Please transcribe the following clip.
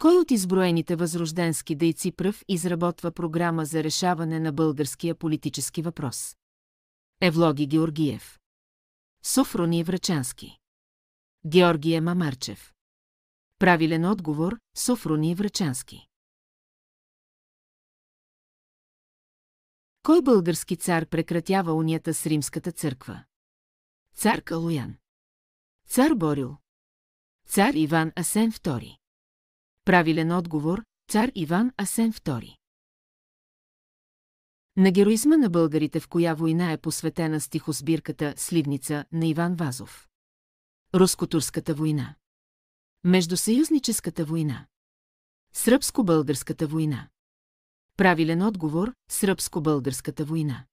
Кой от изброените възрожденски дейци пръв изработва програма за решаване на българския политически въпрос? Евлоги Георгиев. Софроний Врачански. Георгие Мамарчев. Правилен отговор – Софроний Врачански. Кой български цар прекратява унията с Римската църква? Цар Калоян. Цар Борил. Цар Иван Асен II. Правилен отговор – цар Иван Асен II. На героизма на българите в коя война е посветена стихосбирката «Сливница» на Иван Вазов? Руско-турската война. Междусъюзническата война. Сръбско-българската война. Правилен отговор – Сръбско-българската война.